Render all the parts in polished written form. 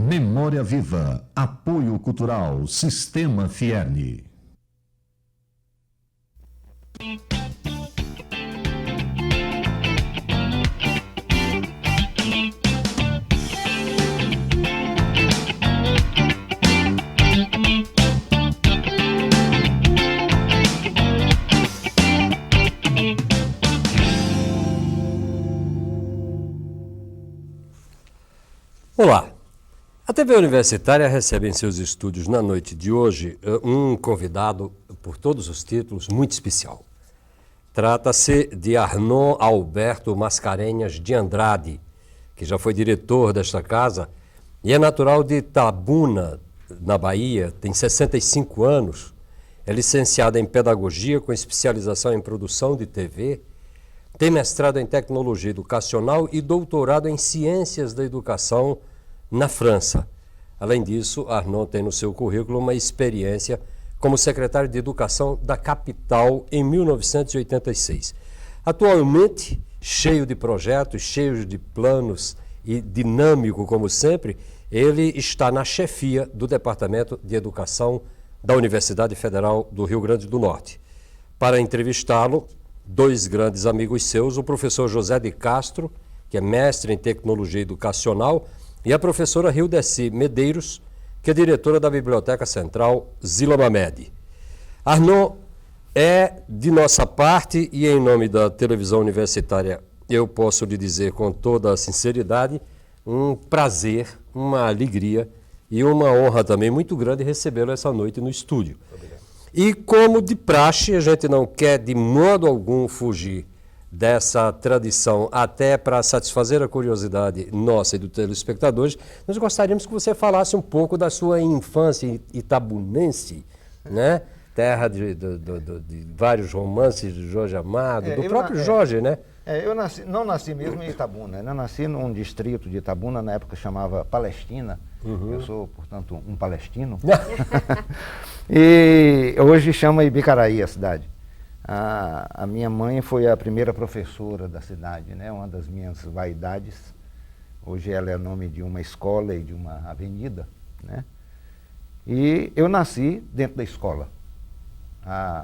Memória Viva, Apoio Cultural, Sistema Fierne. Olá, a TV Universitária recebe em seus estúdios na noite de hoje um convidado, por todos os títulos, muito especial. Trata-se de Arnon Alberto Mascarenhas de Andrade, que já foi diretor desta casa e é natural de Itabuna, na Bahia, tem 65 anos, é licenciado em Pedagogia com especialização em Produção de TV, tem mestrado em Tecnologia Educacional e doutorado em Ciências da Educação na França. Além disso, Arnon tem no seu currículo uma experiência como secretário de Educação da capital em 1986. Atualmente, cheio de projetos, cheio de planos e dinâmico como sempre, ele está na chefia do Departamento de Educação da Universidade Federal do Rio Grande do Norte. Para entrevistá-lo, dois grandes amigos seus, o professor José de Castro, que é mestre em Tecnologia Educacional, e a professora Hildeci Medeiros, que é diretora da Biblioteca Central Zila Mamed. Arnon, é de nossa parte e em nome da televisão universitária, eu posso lhe dizer com toda a sinceridade, um prazer, uma alegria e uma honra também muito grande recebê-lo essa noite no estúdio. Obrigado. E como de praxe, a gente não quer de modo algum fugir dessa tradição, até para satisfazer a curiosidade nossa e dos telespectadores, nós gostaríamos que você falasse um pouco da sua infância itabunense, né? Terra de vários romances de Jorge Amado, do próprio Jorge, né? Eu não nasci mesmo em Itabuna, né? Eu nasci num distrito de Itabuna, na época chamava Palestina. Eu sou, portanto, um palestino. E hoje chama Ibicaraí a cidade. A minha mãe foi a primeira professora da cidade, né? Uma das minhas vaidades. Hoje ela é o nome de uma escola e de uma avenida, né? E eu nasci dentro da escola.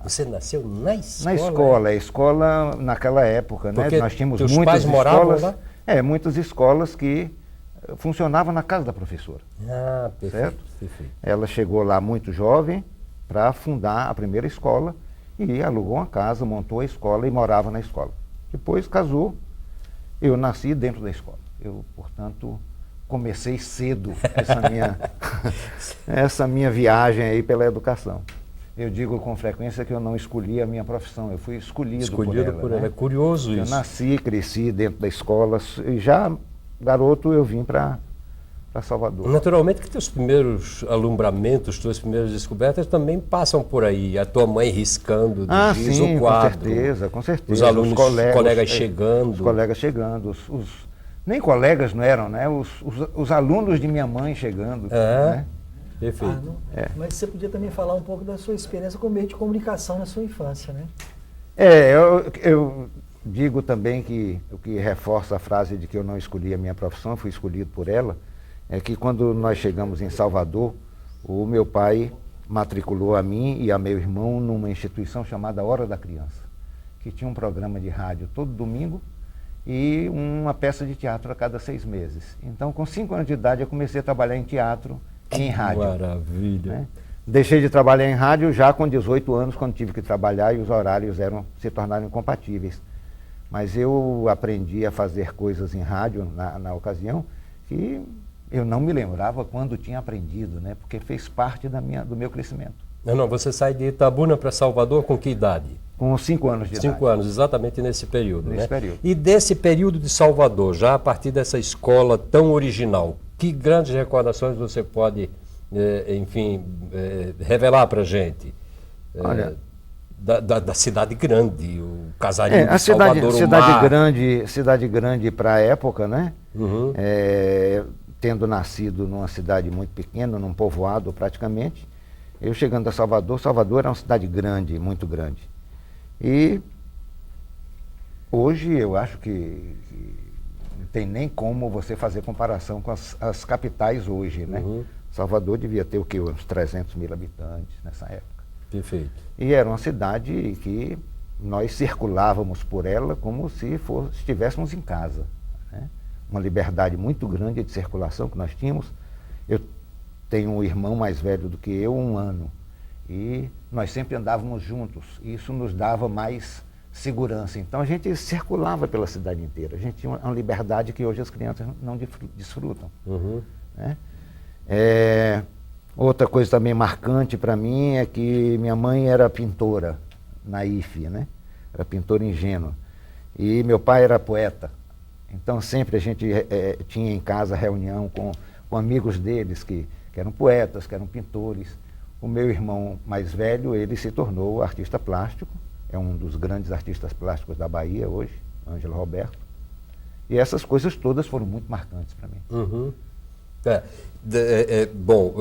Você nasceu na escola? Na escola, a escola naquela época, né? Nós tínhamos muitas escolas, lá? Muitas escolas que funcionavam na casa da professora. Ah, perfeito, certo? Perfeito. Ela chegou lá muito jovem para fundar a primeira escola e alugou uma casa, montou a escola e morava na escola. Depois casou, eu nasci dentro da escola. Eu, portanto, comecei cedo essa minha viagem aí pela educação. Eu digo com frequência que eu não escolhi a minha profissão, eu fui escolhido por ela. Né? É curioso isso. Eu nasci, cresci dentro da escola e já garoto eu vim para Salvador. Naturalmente que teus primeiros alumbramentos, tuas primeiras descobertas também passam por aí. A tua mãe riscando de giz o quadro. Com certeza. Os alunos, colegas chegando. Os colegas chegando. Nem colegas não eram, né? Os alunos de minha mãe chegando. Né? Perfeito. Mas você podia também falar um pouco da sua experiência como meio de comunicação na sua infância, né? Eu digo também que o que reforça a frase de que eu não escolhi a minha profissão, eu fui escolhido por ela, é que quando nós chegamos em Salvador, o meu pai matriculou a mim e a meu irmão numa instituição chamada Hora da Criança, que tinha um programa de rádio todo domingo e uma peça de teatro a cada 6 meses. Então, com 5 anos de idade, eu comecei a trabalhar em teatro e em rádio. Maravilha! Né? Deixei de trabalhar em rádio já com 18 anos, quando tive que trabalhar e os horários se tornaram incompatíveis. Mas eu aprendi a fazer coisas em rádio na ocasião que eu não me lembrava quando tinha aprendido, né? Porque fez parte do meu crescimento. Não, você sai de Itabuna para Salvador com que idade? Com 5 anos de idade. 5 anos, exatamente nesse período. Nesse período. E desse período de Salvador, já a partir dessa escola tão original, que grandes recordações você pode, revelar para a gente? Olha, da cidade grande, o casarinho de Salvador, cidade grande para a época, né? Uhum. Tendo nascido numa cidade muito pequena, num povoado praticamente, eu chegando a Salvador era uma cidade grande, muito grande. E hoje eu acho que em tem nem como você fazer comparação com as capitais hoje, né? Salvador devia ter o quê? Uns 300 mil habitantes nessa época. Perfeito. E era uma cidade que nós circulávamos por ela como se estivéssemos em casa, né? Uma liberdade muito grande de circulação que nós tínhamos. Eu tenho um irmão mais velho do que eu, 1 ano, e nós sempre andávamos juntos. Isso nos dava mais segurança. Então a gente circulava pela cidade inteira. A gente tinha uma liberdade que hoje as crianças não desfrutam, né? Outra coisa também marcante para mim é que minha mãe era pintora naif, né? Era pintora ingênua. E meu pai era poeta. Então sempre a gente tinha em casa reunião com amigos deles que eram poetas, que eram pintores. O meu irmão mais velho, ele se tornou artista plástico, é um dos grandes artistas plásticos da Bahia hoje, Ângelo Roberto. E essas coisas todas foram muito marcantes para mim. Bom,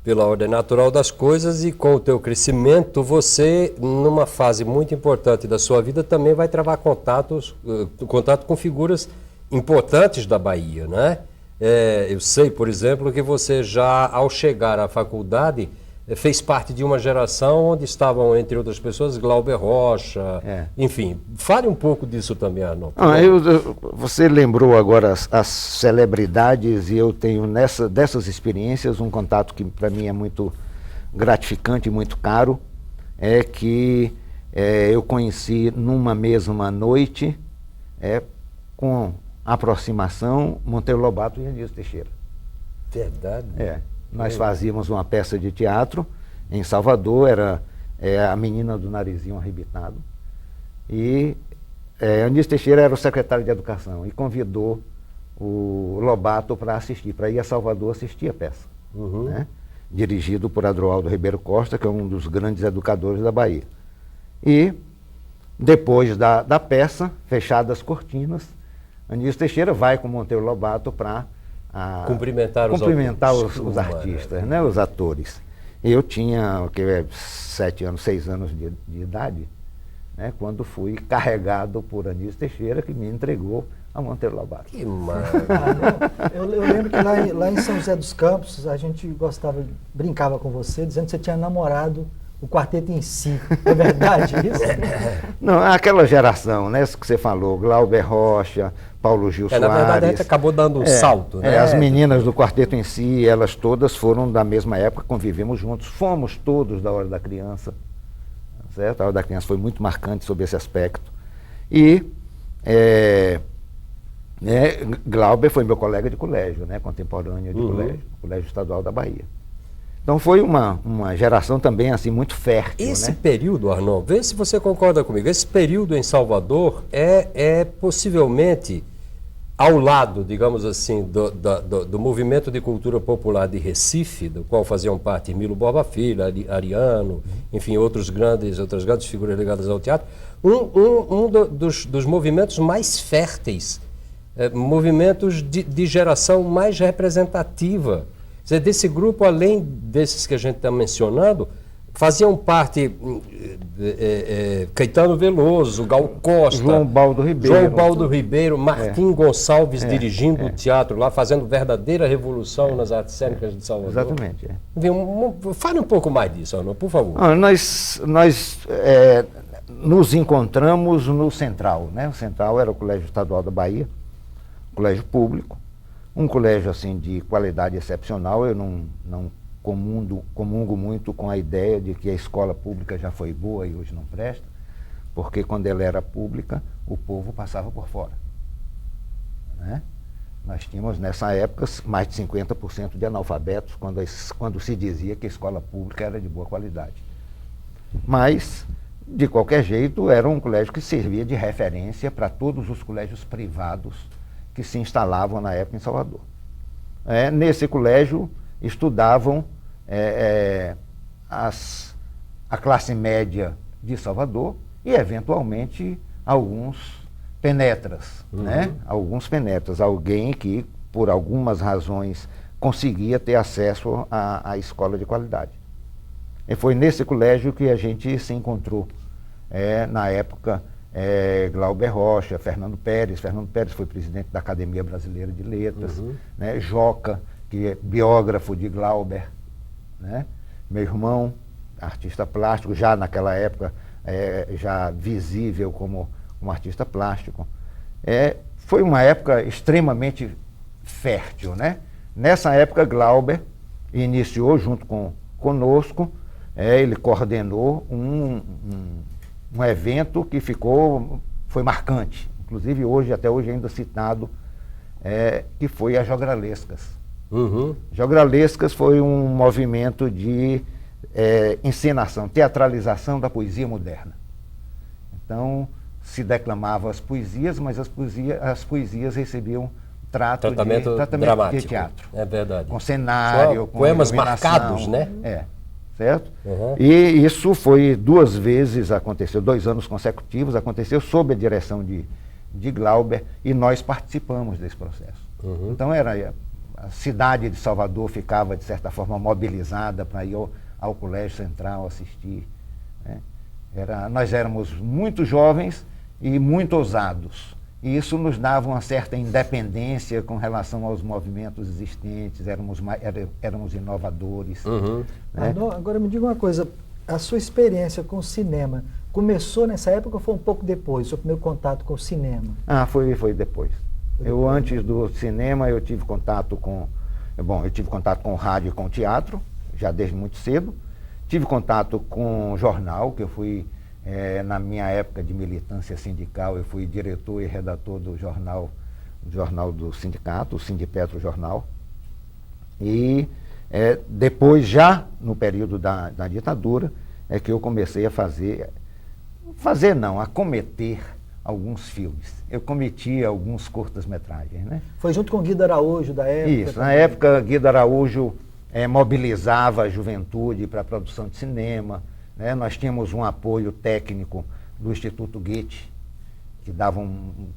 pela ordem natural das coisas e com o teu crescimento, você, numa fase muito importante da sua vida, também vai travar contato com figuras importantes da Bahia, né? Eu sei, por exemplo, que você já, ao chegar à faculdade, fez parte de uma geração onde estavam, entre outras pessoas, Glauber Rocha, enfim. Fale um pouco disso também, Arnon. Você lembrou agora as celebridades, e eu tenho dessas experiências um contato que para mim é muito gratificante e muito caro, é que eu conheci numa mesma noite, com aproximação, Monteiro Lobato e Anísio Teixeira. Verdade? Nós fazíamos uma peça de teatro em Salvador, era A Menina do Narizinho Arrebitado. E Anísio Teixeira era o secretário de Educação e convidou o Lobato para assistir, para ir a Salvador assistir a peça. Né? Dirigido por Adroaldo Ribeiro Costa, que é um dos grandes educadores da Bahia. E depois da peça, fechadas as cortinas, Anísio Teixeira vai com Monteiro Lobato para cumprimentar os artistas, né, os atores. Eu tinha 6 anos de idade, né, quando fui carregado por Anísio Teixeira, que me entregou a Monteiro Lobato. Que maravilha! Eu lembro que lá em São José dos Campos, a gente brincava com você, dizendo que você tinha namorado o quarteto em si. É verdade isso? Não, aquela geração, né, que você falou, Glauber Rocha, Paulo Gil Soares. Na verdade, a gente acabou dando um salto, né? As meninas do quarteto em si, elas todas foram da mesma época, convivemos juntos, fomos todos da Hora da Criança, certo? A Hora da Criança foi muito marcante sobre esse aspecto. E Glauber foi meu colega de colégio, né, contemporâneo de colégio estadual da Bahia. Então foi uma geração também assim muito fértil. Esse período, Arnon, vê se você concorda comigo, esse período em Salvador é possivelmente ao lado, digamos assim, do movimento de cultura popular de Recife, do qual faziam parte Milo Borba Filho, Ariano, enfim, outras grandes figuras ligadas ao teatro, dos movimentos mais férteis, movimentos de geração mais representativa. Desse grupo, além desses que a gente está mencionando, faziam parte Caetano Veloso, Gal Costa, João Baldo Ribeiro, Martim Gonçalves dirigindo o teatro lá, fazendo verdadeira revolução nas artes cênicas de Salvador. Exatamente. Fale um pouco mais disso, Arnon, por favor. Nós nos encontramos no Central, né? O Central era o Colégio Estadual da Bahia, colégio público. Um colégio assim de qualidade excepcional. Eu não comungo muito com a ideia de que a escola pública já foi boa e hoje não presta, porque quando ela era pública, o povo passava por fora, né? Nós tínhamos nessa época mais de 50% de analfabetos quando se dizia que a escola pública era de boa qualidade. Mas, de qualquer jeito, era um colégio que servia de referência para todos os colégios privados que se instalavam na época em Salvador. Nesse colégio estudavam a classe média de Salvador e, eventualmente, alguns penetras, né? Alguns penetras, alguém que, por algumas razões, conseguia ter acesso à escola de qualidade. E foi nesse colégio que a gente se encontrou, na época Glauber Rocha, Fernando Pérez. Fernando Pérez foi presidente da Academia Brasileira de Letras, né? Joca, que é biógrafo de Glauber, né? Meu irmão, artista plástico, já naquela época já visível como um artista plástico. Foi uma época extremamente fértil, né? Nessa época, Glauber iniciou junto conosco, ele coordenou um evento que foi marcante, inclusive até hoje ainda citado, que foi a Jogralescas. Jogralescas foi um movimento de encenação, teatralização da poesia moderna. Então, se declamava as poesias, mas as poesias recebiam tratamento dramático, de teatro. É verdade. Com cenário, com poemas marcados, né? Certo? E isso foi 2 vezes, aconteceu 2 anos consecutivos, aconteceu sob a direção de Glauber, e nós participamos desse processo. Então a cidade de Salvador ficava, de certa forma, mobilizada para ir ao Colégio Central assistir, né? Nós éramos muito jovens e muito ousados. E isso nos dava uma certa independência com relação aos movimentos existentes, éramos inovadores. Né? Agora me diga uma coisa, a sua experiência com o cinema começou nessa época ou foi um pouco depois, o seu primeiro contato com o cinema? Foi depois. Antes do cinema, eu tive contato com o rádio e com o teatro, já desde muito cedo. Tive contato com o jornal, que eu fui... na minha época de militância sindical, eu fui diretor e redator do jornal do sindicato, o Sindipetro Jornal. E depois, já no período da ditadura, que eu comecei a cometer alguns filmes. Eu cometia alguns curtas-metragens, né? Foi junto com Guido Araújo da época? Isso, também. Na época Guido Araújo mobilizava a juventude para a produção de cinema. Nós tínhamos um apoio técnico do Instituto Goethe, que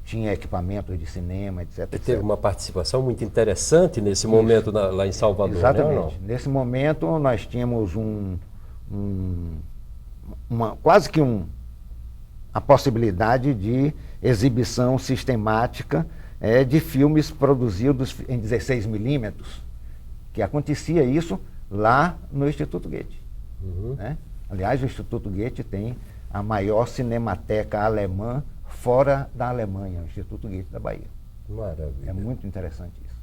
tinha equipamentos de cinema, etc. E teve uma participação muito interessante nesse momento lá em Salvador, exatamente. Né? Nesse momento nós tínhamos quase que a possibilidade de exibição sistemática de filmes produzidos em 16mm, que acontecia isso lá no Instituto Goethe. Né? Aliás, o Instituto Goethe tem a maior cinemateca alemã fora da Alemanha, o Instituto Goethe da Bahia. Maravilha. É muito interessante isso.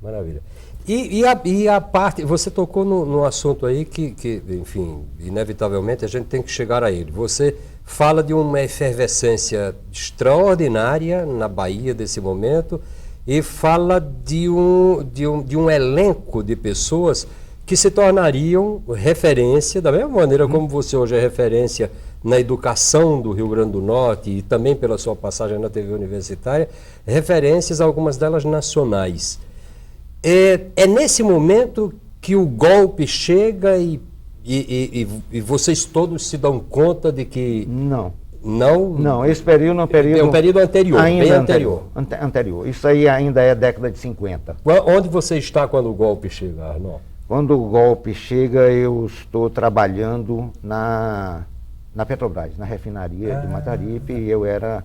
Maravilha. E a parte, você tocou no assunto aí que, enfim, inevitavelmente a gente tem que chegar a ele. Você fala de uma efervescência extraordinária na Bahia desse momento e fala de um elenco de pessoas que se tornariam referência, da mesma maneira como você hoje é referência na educação do Rio Grande do Norte e também pela sua passagem na TV universitária, referências, algumas delas nacionais. É nesse momento que o golpe chega e vocês todos se dão conta de que... Não, esse período é um período... É um período anterior, bem anterior. Anterior. Isso aí ainda é década de 50. Onde você está quando o golpe chega, Arnaldo? Quando o golpe chega, eu estou trabalhando na Petrobras, na refinaria de Mataripe, e eu era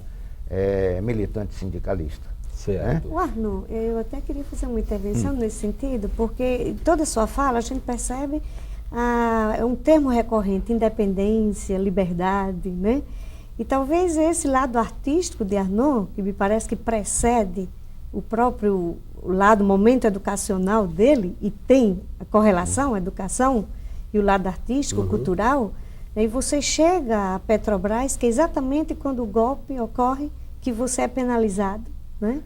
militante sindicalista. Certo. O Arnaldo, eu até queria fazer uma intervenção nesse sentido, porque em toda a sua fala a gente percebe um termo recorrente, independência, liberdade, né? E talvez esse lado artístico de Arnaldo, que me parece que precede o próprio lado, momento educacional dele, e tem a correlação, a educação e o lado artístico, cultural, e você chega à Petrobras, que é exatamente quando o golpe ocorre que você é penalizado, né?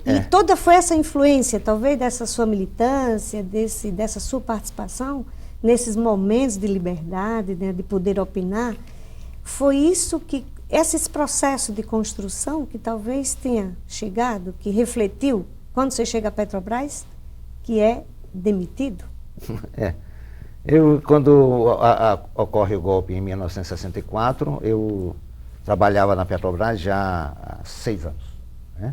E toda foi essa influência, talvez, dessa sua militância, dessa sua participação, nesses momentos de liberdade, né, de poder opinar, foi isso que, esse processo de construção que talvez tenha chegado, que refletiu, quando você chega à Petrobras, que é demitido? Quando ocorre o golpe em 1964, eu trabalhava na Petrobras já há 6 anos. Né?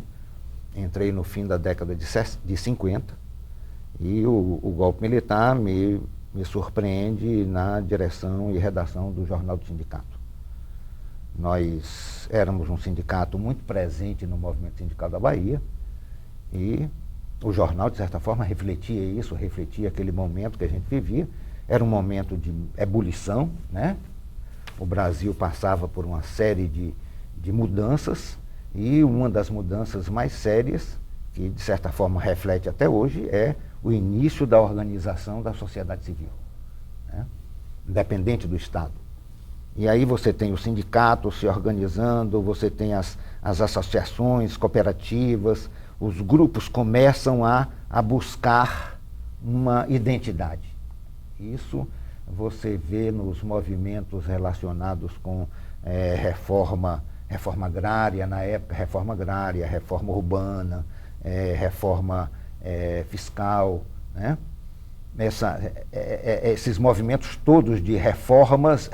Entrei no fim da década de 50 e o golpe militar me surpreende na direção e redação do Jornal do Sindicato. Nós éramos um sindicato muito presente no movimento sindical da Bahia e o jornal, de certa forma, refletia isso, refletia aquele momento que a gente vivia. Era um momento de ebulição, né? O Brasil passava por uma série de mudanças e uma das mudanças mais sérias, que de certa forma reflete até hoje, é o início da organização da sociedade civil, né? Independente do Estado. E aí você tem o sindicato se organizando, você tem as associações cooperativas, os grupos começam a buscar uma identidade. Isso você vê nos movimentos relacionados com reforma agrária, na época reforma agrária, reforma urbana, reforma fiscal, né? Esses movimentos todos de reformas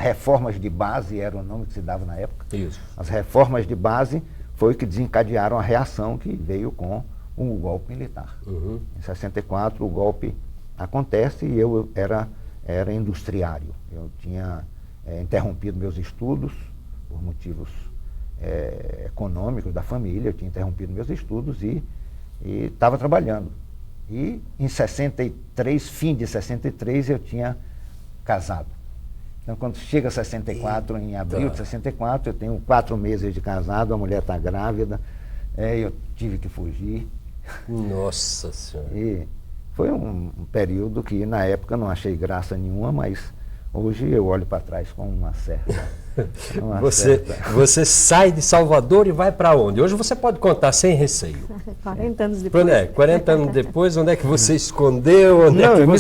de base era o nome que se dava na época. Isso. As reformas de base foi que desencadearam a reação que veio com o golpe militar. Uhum. Em 64 o golpe acontece e eu era industriário. Eu tinha interrompido meus estudos por motivos econômicos da família, eu tinha interrompido meus estudos e estava trabalhando. E em 63, fim de 63, eu tinha casado. Então, quando chega 64, em abril de 64, eu tenho 4 meses de casado, a mulher está grávida, eu tive que fugir. Nossa Senhora. E foi um período que, na época, não achei graça nenhuma, mas hoje eu olho para trás com uma certa... Você sai de Salvador e vai para onde? Hoje você pode contar sem receio. 40 anos depois. 40 anos depois, onde é que você escondeu? Eu me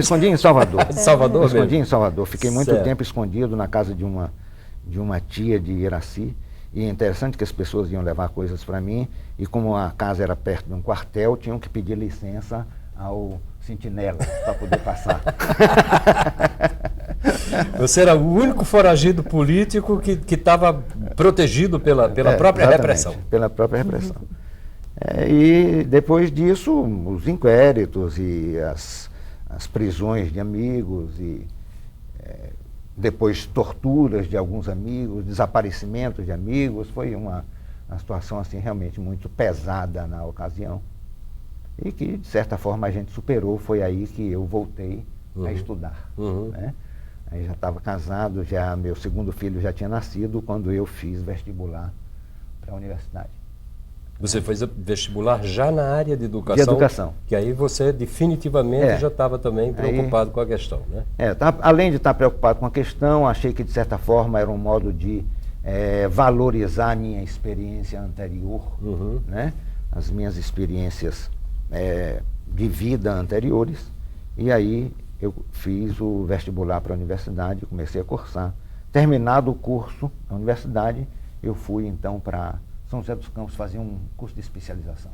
escondi em Salvador. Salvador me escondi mesmo? em Salvador. Fiquei muito Certo. tempo escondido na casa de uma tia de Iraci. E é interessante que as pessoas iam levar coisas para mim. E como a casa era perto de um quartel, tinham que pedir licença ao sentinela para poder passar. Você era o único foragido político que estava protegido pela própria Exatamente, repressão. Pela própria repressão. E depois disso, os inquéritos e as prisões de amigos e depois torturas de alguns amigos, desaparecimentos de amigos, foi uma situação assim realmente muito pesada na ocasião e que de certa forma a gente superou. Foi aí que eu voltei a estudar, né? Aí já estava casado, já meu segundo filho já tinha nascido quando eu fiz vestibular para a universidade. Você fez vestibular já na área de educação? De educação. Que aí você definitivamente já estava também preocupado com a questão, né? Além de estar preocupado com a questão, achei que de certa forma era um modo de valorizar a minha experiência anterior, né? As minhas experiências de vida anteriores, e aí eu fiz o vestibular para a universidade, comecei a cursar. Terminado o curso na universidade, eu fui então para São José dos Campos fazer um curso de especialização.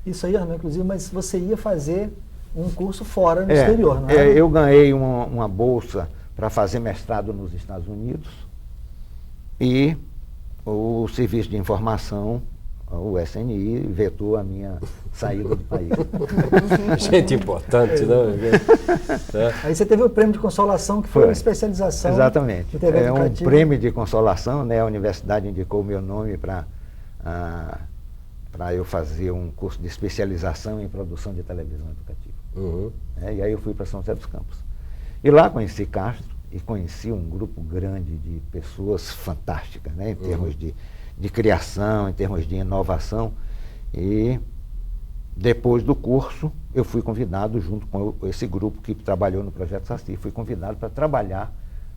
Isso aí, Arnaldo, inclusive, mas você ia fazer um curso fora no exterior, não é? Eu ganhei uma bolsa para fazer mestrado nos Estados Unidos e o Serviço de Informação, o SNI, vetou a minha saída do país. Gente importante, não? Aí você teve o prêmio de consolação, que foi uma especialização. Exatamente. De TV um educativa. prêmio de consolação, né? A universidade indicou o meu nome para eu fazer um curso de especialização em produção de televisão educativa. E aí eu fui para São José dos Campos. E lá conheci Castro e conheci um grupo grande de pessoas fantásticas, né? Em termos de criação, em termos de inovação. E depois do curso, eu fui convidado, junto com esse grupo que trabalhou no Projeto Saci, fui convidado para trabalhar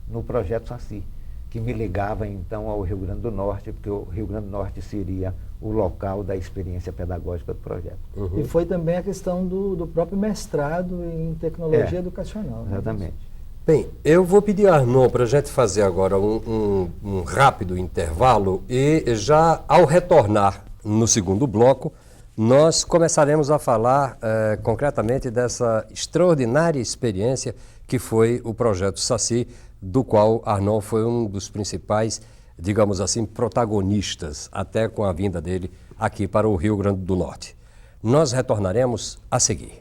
no Projeto Saci, que me ligava então ao Rio Grande do Norte, porque o Rio Grande do Norte seria o local da experiência pedagógica do projeto. E foi também a questão do próprio mestrado em tecnologia educacional. Exatamente. Bem, eu vou pedir a Arnon para a gente fazer agora um rápido intervalo e já ao retornar no segundo bloco, nós começaremos a falar concretamente dessa extraordinária experiência que foi o Projeto Saci, do qual Arnon foi um dos principais, digamos assim, protagonistas, até com a vinda dele aqui para o Rio Grande do Norte. Nós retornaremos a seguir.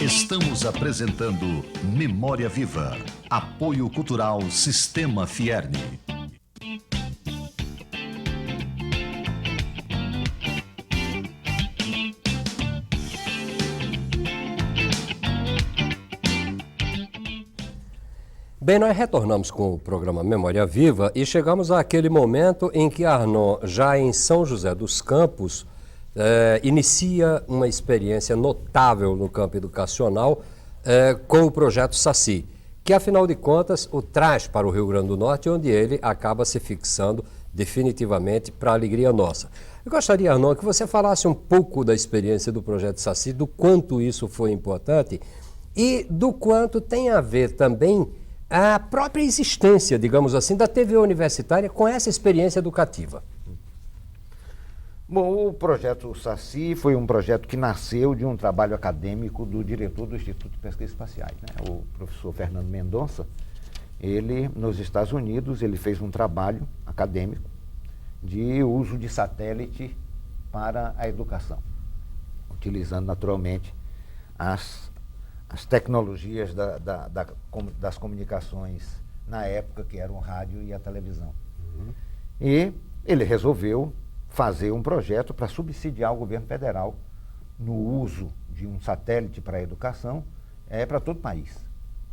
Estamos Estamos apresentando Memória Viva. Apoio Cultural Sistema Fierne. Bem, nós retornamos com o programa Memória Viva e chegamos àquele momento em que Arnon, já em São José dos Campos, inicia uma experiência notável no campo educacional com o projeto Saci, que afinal de contas o traz para o Rio Grande do Norte, onde ele acaba se fixando definitivamente para a alegria nossa. Eu gostaria, Arnon, que você falasse um pouco da experiência do projeto Saci, do quanto isso foi importante e do quanto tem a ver também a própria existência, digamos assim, da TV universitária com essa experiência educativa. Bom, o projeto Saci foi um projeto que nasceu de um trabalho acadêmico do diretor do Instituto de Pesquisas Espaciais, né? O professor Fernando Mendonça. Ele, nos Estados Unidos, ele fez um trabalho acadêmico de uso de satélite para a educação, utilizando naturalmente as tecnologias das comunicações na época, que eram o rádio e a televisão. E ele resolveu fazer um projeto para subsidiar o governo federal no uso de um satélite para a educação para todo o país,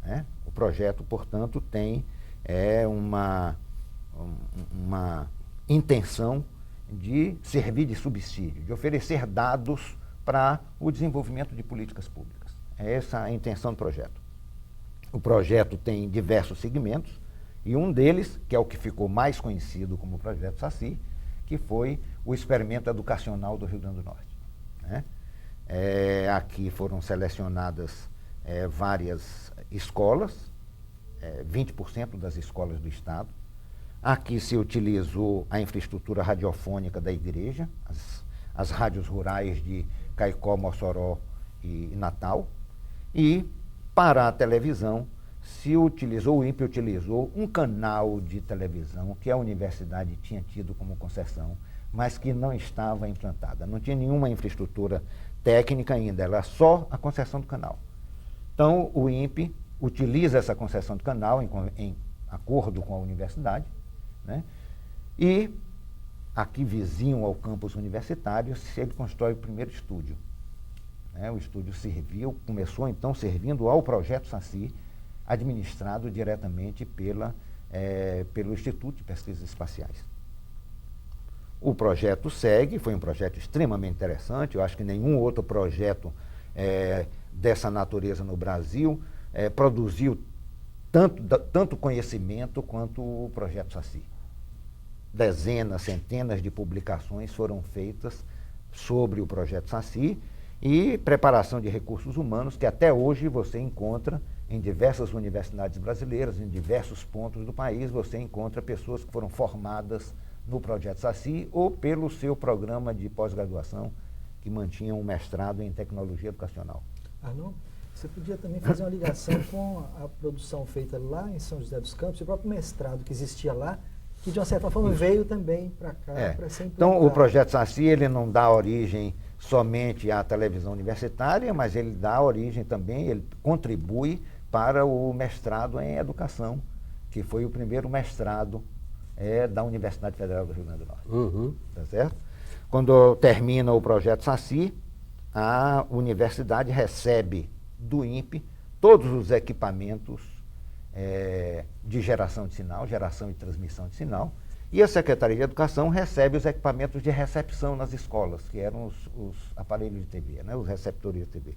né? O projeto, portanto, tem uma intenção de servir de subsídio, de oferecer dados para o desenvolvimento de políticas públicas. É essa a intenção do projeto. O projeto tem diversos segmentos e um deles, que é o que ficou mais conhecido como Projeto Saci, que foi o experimento educacional do Rio Grande do Norte, né? Aqui foram selecionadas várias escolas, 20% das escolas do estado. Aqui se utilizou a infraestrutura radiofônica da igreja, as rádios rurais de Caicó, Mossoró e Natal. E para a televisão, o INPE utilizou um canal de televisão que a universidade tinha tido como concessão, mas que não estava implantada. Não tinha nenhuma infraestrutura técnica ainda, era só a concessão do canal. Então, o INPE utiliza essa concessão do canal em acordo com a universidade, né? E aqui vizinho ao campus universitário, ele constrói o primeiro estúdio. O estúdio começou então servindo ao projeto Saci, administrado diretamente pelo Instituto de Pesquisas Espaciais. O projeto segue, foi um projeto extremamente interessante, eu acho que nenhum outro projeto dessa natureza no Brasil produziu tanto conhecimento quanto o projeto Saci. Dezenas, centenas de publicações foram feitas sobre o projeto Saci e preparação de recursos humanos que até hoje você encontra em diversas universidades brasileiras, em diversos pontos do país, você encontra pessoas que foram formadas no projeto Saci ou pelo seu programa de pós-graduação que mantinha um mestrado em tecnologia educacional. Arnon, você podia também fazer uma ligação com a produção feita lá em São José dos Campos, o próprio mestrado que existia lá, que de uma certa forma veio também para cá para ser implantado. Então, o projeto Saci, ele não dá origem somente à televisão universitária, mas ele dá origem também, ele contribui para o mestrado em educação, que foi o primeiro mestrado da Universidade Federal do Rio Grande do Norte. Tá certo? Quando termina o projeto Saci, a universidade recebe do INPE todos os equipamentos de geração de sinal, geração e transmissão de sinal, e a Secretaria de Educação recebe os equipamentos de recepção nas escolas, que eram os aparelhos de TV, né, os receptores de TV.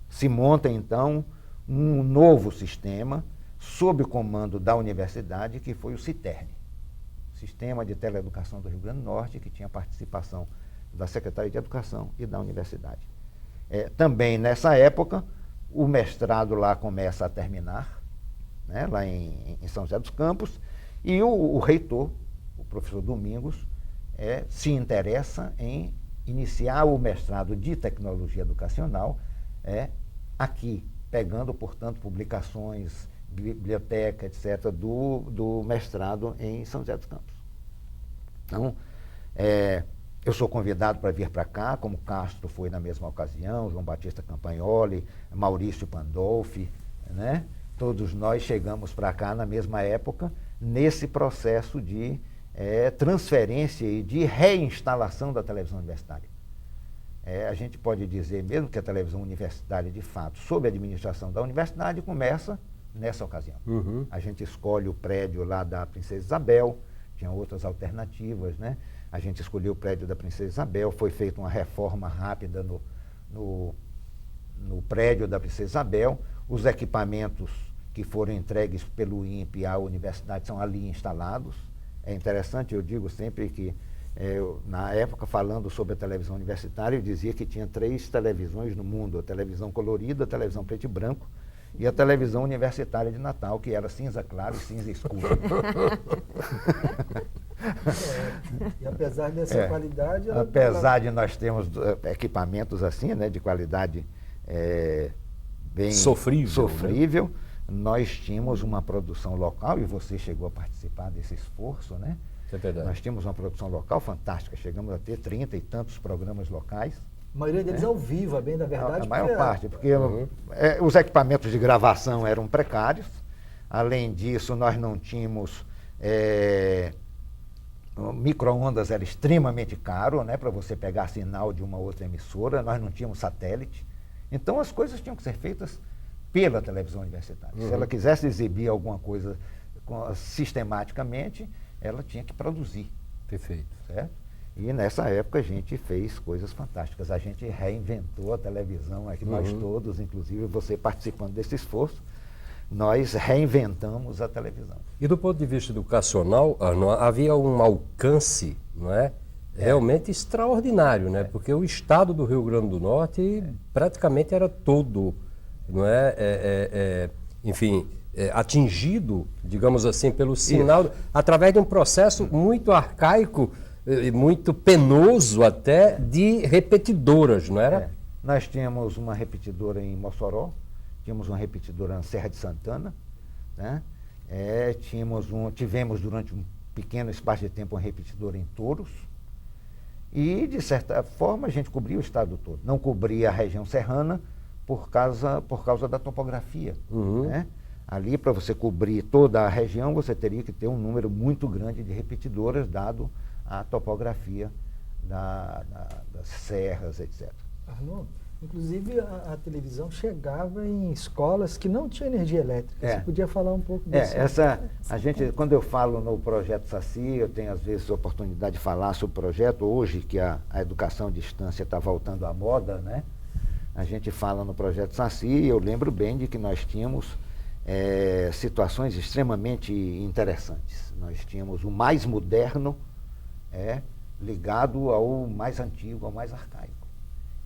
Se monta, então, um novo sistema sob o comando da universidade, que foi o CITERN, Sistema de Teleeducação do Rio Grande do Norte, que tinha participação da Secretaria de Educação e da universidade. Também nessa época, o mestrado lá começa a terminar, né, lá em São José dos Campos, e o reitor, o professor Domingos, se interessa em iniciar o mestrado de tecnologia educacional aqui, pegando, portanto, publicações, biblioteca, etc., do mestrado em São José dos Campos. Então, eu sou convidado para vir para cá, como Castro foi na mesma ocasião, João Batista Campagnoli, Maurício Pandolfi, né? Todos nós chegamos para cá na mesma época, nesse processo de transferência e de reinstalação da televisão universitária. A gente pode dizer mesmo que a televisão universitária, de fato, sob a administração da universidade, começa nessa ocasião. Uhum. A gente escolhe o prédio lá da Princesa Isabel, tinha outras alternativas, né? A gente escolheu o prédio da Princesa Isabel, foi feita uma reforma rápida no prédio da Princesa Isabel, os equipamentos que foram entregues pelo INPE à universidade são ali instalados. É interessante, eu digo sempre que, na época, falando sobre a televisão universitária, eu dizia que tinha 3 televisões no mundo: a televisão colorida, a televisão preto e branco e a televisão universitária de Natal, que era cinza claro e cinza escuro. E apesar dessa qualidade... Apesar de nós termos equipamentos assim, né, de qualidade bem sofrível, nós tínhamos uma produção local, e você chegou a participar desse esforço, né? É verdade. Nós tínhamos uma produção local fantástica, chegamos a ter 30 e tantos programas locais. A maioria deles ao vivo, a bem da verdade. A maior parte, porque os equipamentos de gravação eram precários. Além disso, nós não tínhamos... micro-ondas era extremamente caro, né, para você pegar sinal de uma outra emissora. Nós não tínhamos satélite. Então, as coisas tinham que ser feitas pela televisão universitária. Se ela quisesse exibir alguma coisa sistematicamente, ela tinha que produzir. Perfeito. Certo? E nessa época a gente fez coisas fantásticas. A gente reinventou a televisão, aqui nós todos, inclusive você participando desse esforço, nós reinventamos a televisão. E do ponto de vista educacional, havia um alcance, não é? Realmente extraordinário, né? Porque o estado do Rio Grande do Norte praticamente era todo, não é? Enfim, atingido, digamos assim, pelo sinal, através de um processo muito arcaico, muito penoso até, de repetidoras, não era? Nós tínhamos uma repetidora em Mossoró, tínhamos uma repetidora na Serra de Santana, né? Tivemos durante um pequeno espaço de tempo uma repetidora em Touros, e de certa forma a gente cobria o estado todo. Não cobria a região serrana por causa da topografia, né? Ali, para você cobrir toda a região, você teria que ter um número muito grande de repetidoras, dado a topografia das serras, etc. Arnon, inclusive a televisão chegava em escolas que não tinham energia elétrica. Você podia falar um pouco disso? Quando eu falo no projeto Saci, eu tenho às vezes a oportunidade de falar sobre o projeto. Hoje que a educação à distância está voltando à moda, né? A gente fala no projeto Saci, e eu lembro bem de que nós tínhamos situações extremamente interessantes. Nós tínhamos o mais moderno ligado ao mais antigo, ao mais arcaico.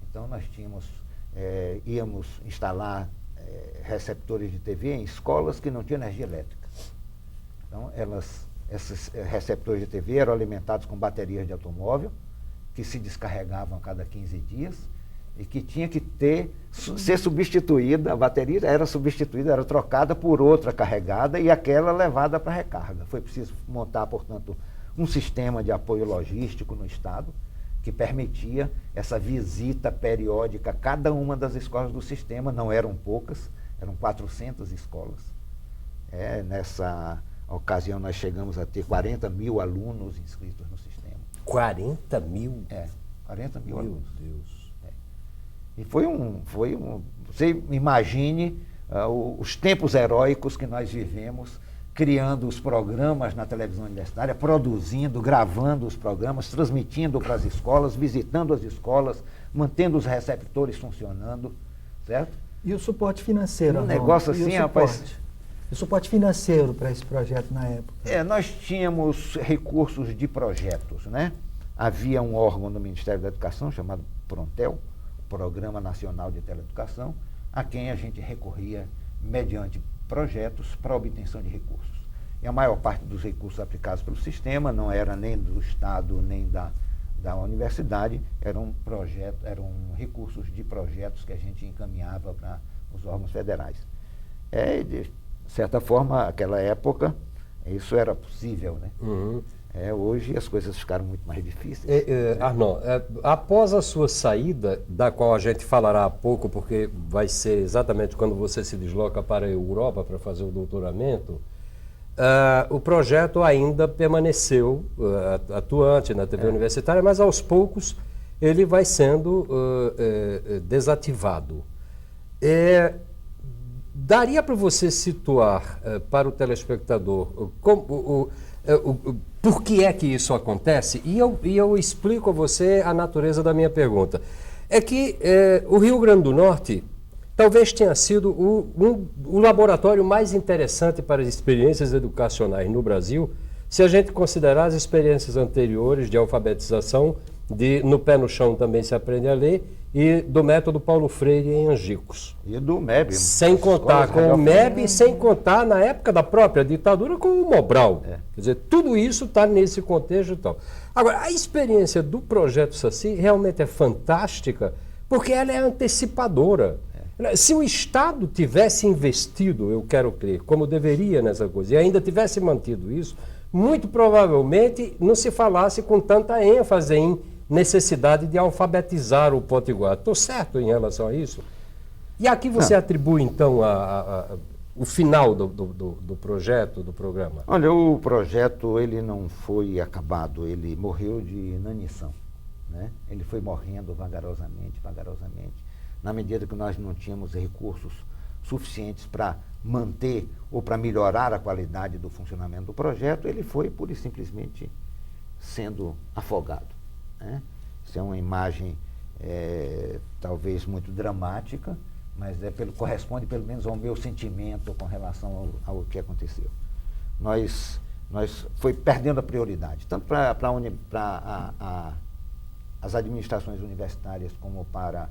Então nós íamos instalar receptores de TV em escolas que não tinham energia elétrica. Então esses receptores de TV eram alimentados com baterias de automóvel, que se descarregavam a cada 15 dias, e que tinha que ser substituída, a bateria era substituída, era trocada por outra carregada e aquela levada para recarga. Foi preciso montar, portanto, um sistema de apoio logístico no Estado que permitia essa visita periódica a cada uma das escolas do sistema. Não eram poucas, eram 400 escolas. Nessa ocasião nós chegamos a ter 40 mil alunos inscritos no sistema. 40 mil? 40 mil Meu alunos. Deus. E você imagine os tempos heróicos que nós vivemos, criando os programas na televisão universitária, produzindo, gravando os programas, transmitindo para as escolas, visitando as escolas, mantendo os receptores funcionando, certo? E o suporte financeiro? Um negócio assim, rapaz... O suporte financeiro para esse projeto na época? Nós tínhamos recursos de projetos, né? Havia um órgão do Ministério da Educação chamado Prontel, Programa Nacional de Teleeducação, a quem a gente recorria mediante projetos para obtenção de recursos. E a maior parte dos recursos aplicados pelo sistema não era nem do Estado nem da universidade, eram recursos de projetos que a gente encaminhava para os órgãos federais. De certa forma, naquela época, isso era possível, né? Hoje as coisas ficaram muito mais difíceis. Arnon, após a sua saída, da qual a gente falará há pouco, porque vai ser exatamente quando você se desloca para a Europa para fazer o doutoramento, o projeto ainda permaneceu atuante na TV universitária, mas aos poucos ele vai sendo desativado. Daria para você situar para o telespectador por que é que isso acontece? E eu explico a você a natureza da minha pergunta. É que o Rio Grande do Norte talvez tenha sido o laboratório mais interessante para as experiências educacionais no Brasil, se a gente considerar as experiências anteriores de alfabetização, no pé no chão também se aprende a ler, e do método Paulo Freire em Angicos. E do MEB. Sem contar com o MEB e sem contar, na época da própria ditadura, com o Mobral. Quer dizer, tudo isso está nesse contexto e tal. Agora, a experiência do Projeto Saci realmente é fantástica, porque ela é antecipadora. Se o Estado tivesse investido, eu quero crer, como deveria nessa coisa, e ainda tivesse mantido isso, muito provavelmente não se falasse com tanta ênfase em necessidade de alfabetizar o potiguar. Estou certo em relação a isso? E aqui você atribui, então, o final do projeto, do programa? Olha, o projeto ele não foi acabado, ele morreu de inanição, né? Ele foi morrendo vagarosamente, na medida que nós não tínhamos recursos suficientes para manter ou para melhorar a qualidade do funcionamento do projeto, ele foi pura e simplesmente sendo afogado, né? Isso é uma imagem talvez muito dramática, mas corresponde pelo menos ao meu sentimento com relação ao que aconteceu. Nós foi perdendo a prioridade, tanto para as administrações universitárias como para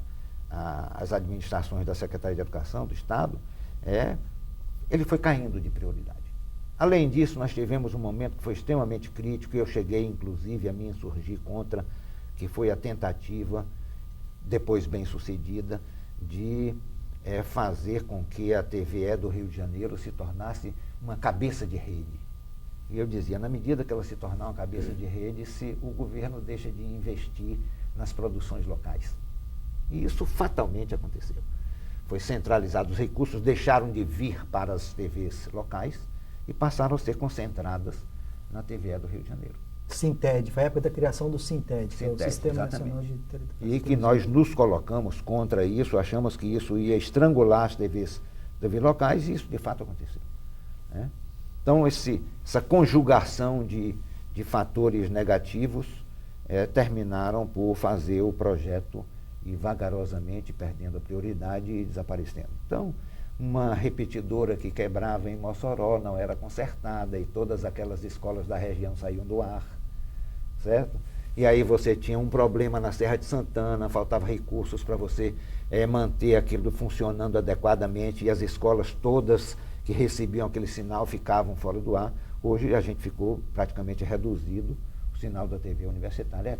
as administrações da Secretaria de Educação do Estado, ele foi caindo de prioridade. Além disso, nós tivemos um momento que foi extremamente crítico, e eu cheguei, inclusive, a me insurgir contra, que foi a tentativa, depois bem sucedida, de fazer com que a TVE do Rio de Janeiro se tornasse uma cabeça de rede. E eu dizia, na medida que ela se tornar uma cabeça de rede, se o governo deixa de investir nas produções locais. E isso fatalmente aconteceu. Foi centralizado, os recursos deixaram de vir para as TVs locais e passaram a ser concentradas na TVE do Rio de Janeiro. Sinted, foi a época da criação do Sinted, que é o Sistema Nacional de Telecomunicações. E que nós nos colocamos contra isso, achamos que isso ia estrangular as TVs locais, e isso de fato aconteceu, né? Então, essa conjugação de fatores negativos terminaram por fazer o projeto ir vagarosamente perdendo a prioridade e desaparecendo. Então, uma repetidora que quebrava em Mossoró não era consertada e todas aquelas escolas da região saíam do ar, certo? E aí você tinha um problema na Serra de Santana, faltava recursos para você manter aquilo funcionando adequadamente, e as escolas todas que recebiam aquele sinal ficavam fora do ar. Hoje a gente ficou praticamente reduzido, o sinal da TV universitária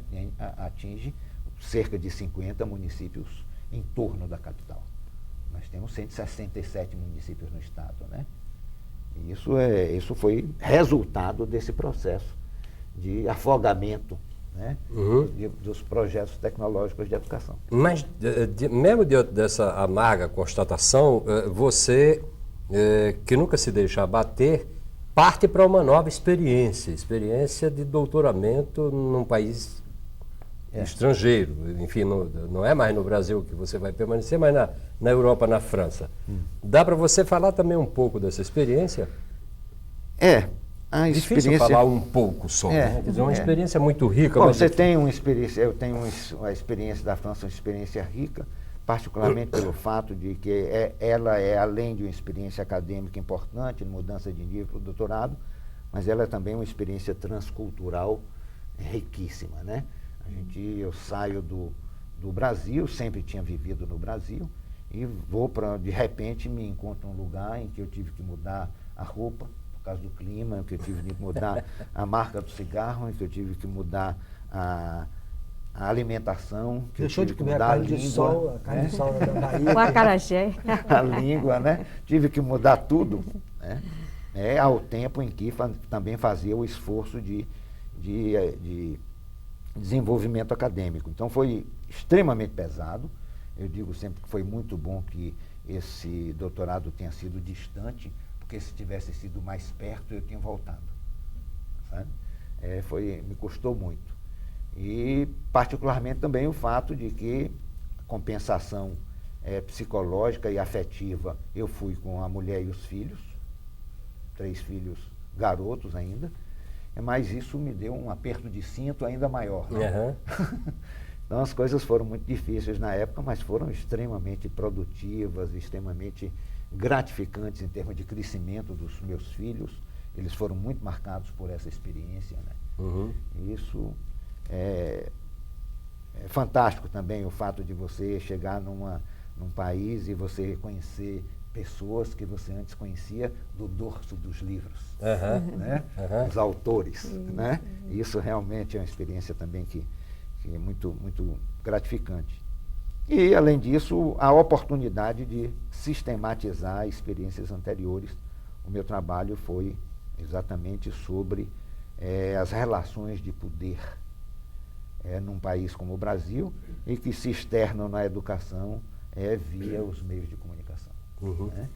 atinge cerca de 50 municípios em torno da capital. Nós temos 167 municípios no estado, né? E isso foi resultado desse processo de afogamento, né? Dos projetos tecnológicos de educação. Mas, mesmo diante dessa amarga constatação, você, que nunca se deixa abater, parte para uma nova experiência de doutoramento num país estrangeiro. Enfim, não é mais no Brasil que você vai permanecer, mas na Europa, na França. Dá para você falar também um pouco dessa experiência? A difícil experiência... falar um pouco só, né? Quer dizer, uma experiência muito rica. Bom, mas você tem uma experiência, eu tenho a experiência da França, uma experiência rica, particularmente pelo fato de que ela é, além de uma experiência acadêmica importante, de mudança de nível para o doutorado, mas ela é também uma experiência transcultural riquíssima, né? Eu saio do Brasil, sempre tinha vivido no Brasil, e de repente me encontro num lugar em que eu tive que mudar a roupa, por causa do clima, que eu tive que mudar a marca do cigarro, que eu tive que mudar a alimentação, que deixou eu tive de que comer mudar a carne de sol, a carne de sol da Bahia. O acarajé. A língua, né? Tive que mudar tudo, né? Ao tempo em que também fazia o esforço de de desenvolvimento acadêmico. Então foi extremamente pesado. Eu digo sempre que foi muito bom que esse doutorado tenha sido distante, porque se tivesse sido mais perto eu tinha voltado. Sabe? Me custou muito. E particularmente também o fato de que a compensação psicológica e afetiva, eu fui com a mulher e os filhos, 3 filhos garotos ainda, mas isso me deu um aperto de cinto ainda maior. Né? Uhum. Então as coisas foram muito difíceis na época, mas foram extremamente produtivas, extremamente gratificantes em termos de crescimento dos meus filhos. Eles foram muito marcados por essa experiência. Né? Uhum. Isso é fantástico também, o fato de você chegar num país e você conhecer pessoas que você antes conhecia do dorso dos livros, né? Os autores. Né? Isso realmente é uma experiência também que é muito, muito gratificante. E, além disso, a oportunidade de sistematizar experiências anteriores. O meu trabalho foi exatamente sobre as relações de poder num país como o Brasil e que se externam na educação via os meios de comunicação. Uhum. Né?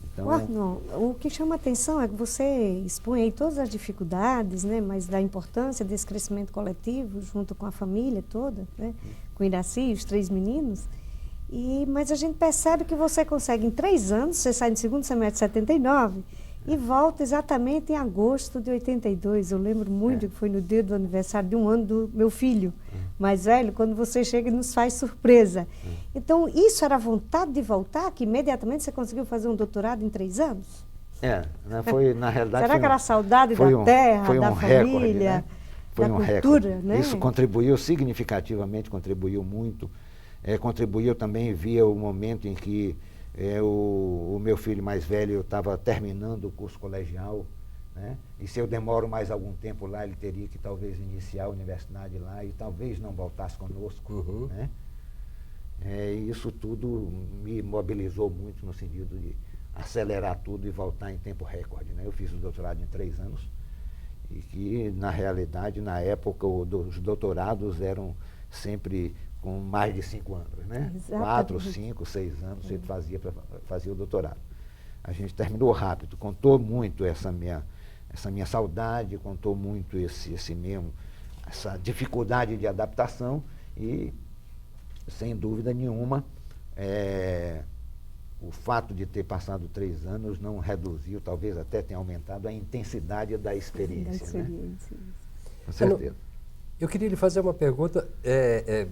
Então, Arnon, o que chama a atenção é que você expõe aí todas as dificuldades, né, mas da importância desse crescimento coletivo junto com a família toda, né, com o Iraci e os 3 meninos. Mas a gente percebe que você consegue em 3 anos, você sai no segundo semestre de 79 e volta exatamente em agosto de 82. Eu lembro muito que foi no dia do aniversário de 1 ano do meu filho mais velho, quando você chega e nos faz surpresa. Então, isso era a vontade de voltar, que imediatamente você conseguiu fazer um doutorado em 3 anos? Foi, na realidade... Será que era a saudade da terra, da família, né? Foi da um cultura? Recorde. Né? Isso contribuiu significativamente, contribuiu muito. Contribuiu também via o momento em que o meu filho mais velho estava terminando o curso colegial, né? E se eu demoro mais algum tempo lá, ele teria que talvez iniciar a universidade lá e talvez não voltasse conosco. Uhum. Né? E isso tudo me mobilizou muito no sentido de acelerar tudo e voltar em tempo recorde. Né? Eu fiz o doutorado em 3 anos e que, na realidade, na época, os doutorados eram sempre com mais de 5 anos, né? 4, 5, 6 anos você fazia o doutorado. A gente terminou rápido, contou muito essa minha saudade, contou muito essa dificuldade de adaptação e, sem dúvida nenhuma, o fato de ter passado 3 anos não reduziu, talvez até tenha aumentado a intensidade da experiência. Né? Com certeza. Eu queria lhe fazer uma pergunta,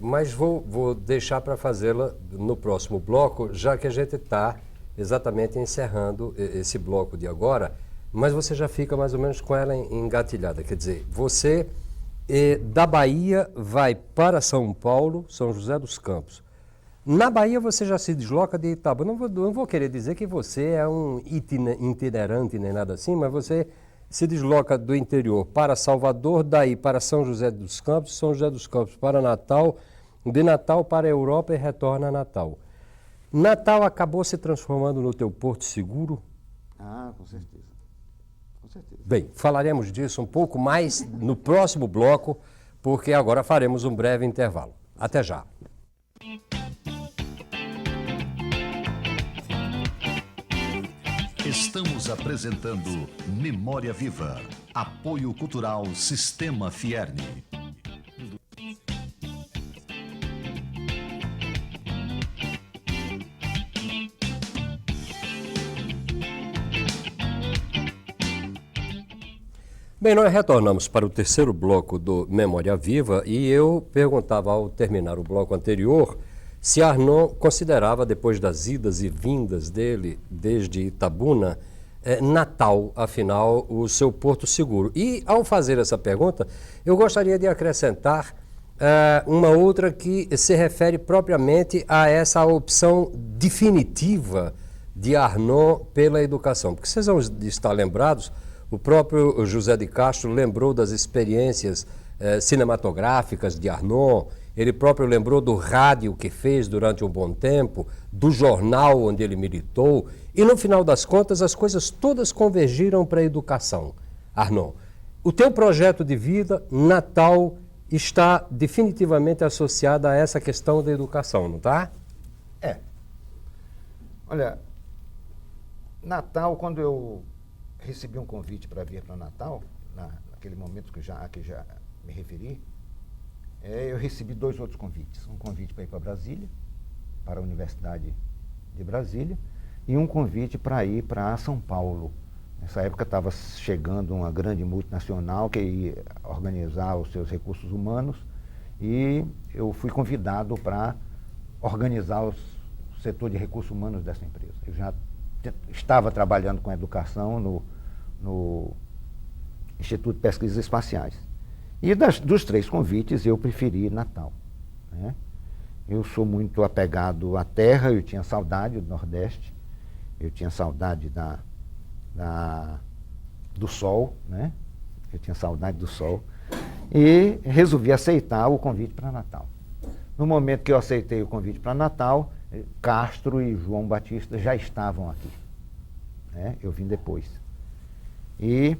mas vou deixar para fazê-la no próximo bloco, já que a gente está exatamente encerrando esse bloco de agora, mas você já fica mais ou menos com ela engatilhada. Quer dizer, você da Bahia vai para São Paulo, São José dos Campos. Na Bahia você já se desloca de Itabuna. Não vou querer dizer que você é um itinerante nem nada assim, mas você se desloca do interior para Salvador, daí para São José dos Campos, São José dos Campos para Natal, de Natal para a Europa e retorna a Natal. Natal acabou se transformando no teu porto seguro? Com certeza. Com certeza. Bem, falaremos disso um pouco mais no próximo bloco, porque agora faremos um breve intervalo. Até já. Estamos apresentando Memória Viva, apoio cultural Sistema Fierne. Bem, nós retornamos para o terceiro bloco do Memória Viva e eu perguntava ao terminar o bloco anterior se Arnon considerava, depois das idas e vindas dele desde Itabuna, Natal, afinal, o seu porto seguro. E, ao fazer essa pergunta, eu gostaria de acrescentar uma outra que se refere propriamente a essa opção definitiva de Arnon pela educação. Porque vocês vão estar lembrados, o próprio José de Castro lembrou das experiências cinematográficas de Arnon. Ele próprio lembrou do rádio que fez durante um bom tempo, do jornal onde ele militou, e no final das contas as coisas todas convergiram para a educação. Arnon, o teu projeto de vida, Natal, está definitivamente associado a essa questão da educação, não está? É. Olha, Natal, quando eu recebi um convite para vir para Natal, naquele momento que já me referi, eu recebi 2 outros convites. Um convite para ir para Brasília, para a Universidade de Brasília, e um convite para ir para São Paulo. Nessa época estava chegando uma grande multinacional que ia organizar os seus recursos humanos, e eu fui convidado para organizar o setor de recursos humanos dessa empresa. Eu já estava trabalhando com educação no Instituto de Pesquisas Espaciais. E dos 3 convites, eu preferi Natal, né? Eu sou muito apegado à terra, eu tinha saudade do Nordeste, eu tinha saudade do sol, né? Eu tinha saudade do sol. E resolvi aceitar o convite para Natal. No momento que eu aceitei o convite para Natal, Castro e João Batista já estavam aqui, né? Eu vim depois. E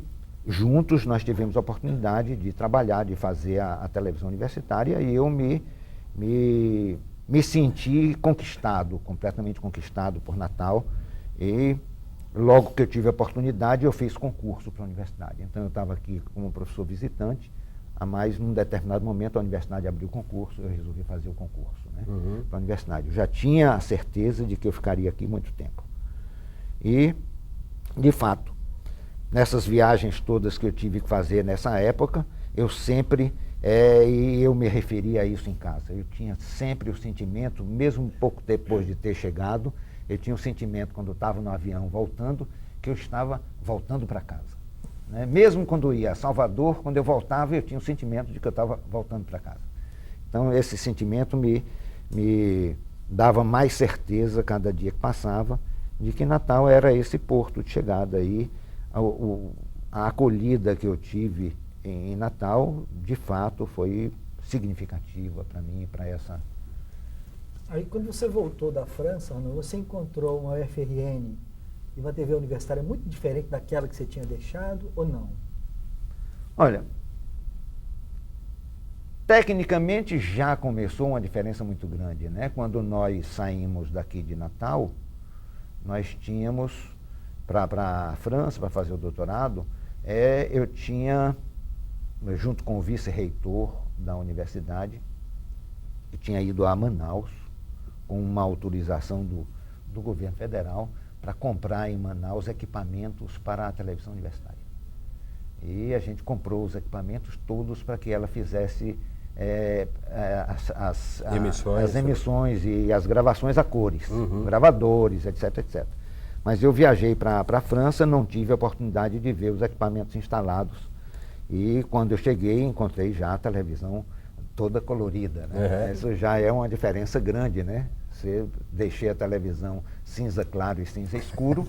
juntos nós tivemos a oportunidade de trabalhar, de fazer a televisão universitária, e eu me senti conquistado, completamente conquistado por Natal. E logo que eu tive a oportunidade, eu fiz concurso para a universidade. Então eu estava aqui como professor visitante, mas num determinado momento a universidade abriu o concurso, eu resolvi fazer o concurso, né, para a universidade. Eu já tinha a certeza de que eu ficaria aqui muito tempo. E, de fato, nessas viagens todas que eu tive que fazer nessa época, eu sempre, e eu me referia a isso em casa, eu tinha sempre o sentimento, mesmo um pouco depois de ter chegado, eu tinha o sentimento, quando eu estava no avião voltando, que eu estava voltando para casa, né? Mesmo quando ia a Salvador, quando eu voltava, eu tinha o sentimento de que eu estava voltando para casa. Então, esse sentimento me dava mais certeza, cada dia que passava, de que Natal era esse porto de chegada aí. A acolhida que eu tive em Natal, de fato, foi significativa para mim, para essa... Aí, quando você voltou da França, Ana, você encontrou uma UFRN e uma TV universitária muito diferente daquela que você tinha deixado, ou não? Olha, tecnicamente já começou uma diferença muito grande, né? Quando nós saímos daqui de Natal, nós tínhamos, para a França, para fazer o doutorado, eu tinha, junto com o vice-reitor da universidade, eu tinha ido a Manaus, com uma autorização do governo federal, para comprar em Manaus equipamentos para a televisão universitária. E a gente comprou os equipamentos todos para que ela fizesse as emissões e as gravações a cores, gravadores, etc, etc. Mas eu viajei para a França, não tive a oportunidade de ver os equipamentos instalados. E quando eu cheguei, encontrei já a televisão toda colorida, né? Isso já é uma diferença grande, né? Você deixei a televisão cinza claro e cinza escuro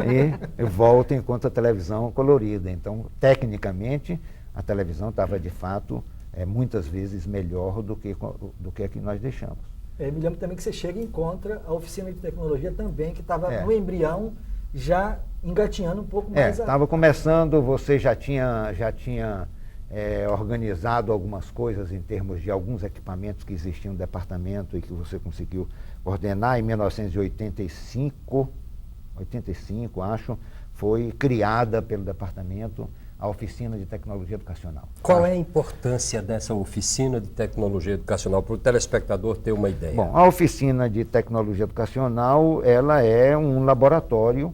e eu volto e encontro a televisão colorida. Então, tecnicamente, a televisão estava de fato muitas vezes melhor do que a que nós deixamos. Me lembro também que você chega e encontra a oficina de tecnologia também, que estava no embrião, já engatinhando um pouco mais. Estava começando, você já tinha organizado algumas coisas em termos de alguns equipamentos que existiam no departamento e que você conseguiu ordenar. Em 1985, acho, foi criada pelo departamento a Oficina de Tecnologia Educacional. Qual é a importância dessa Oficina de Tecnologia Educacional, para o telespectador ter uma ideia? Bom, a Oficina de Tecnologia Educacional, ela é um laboratório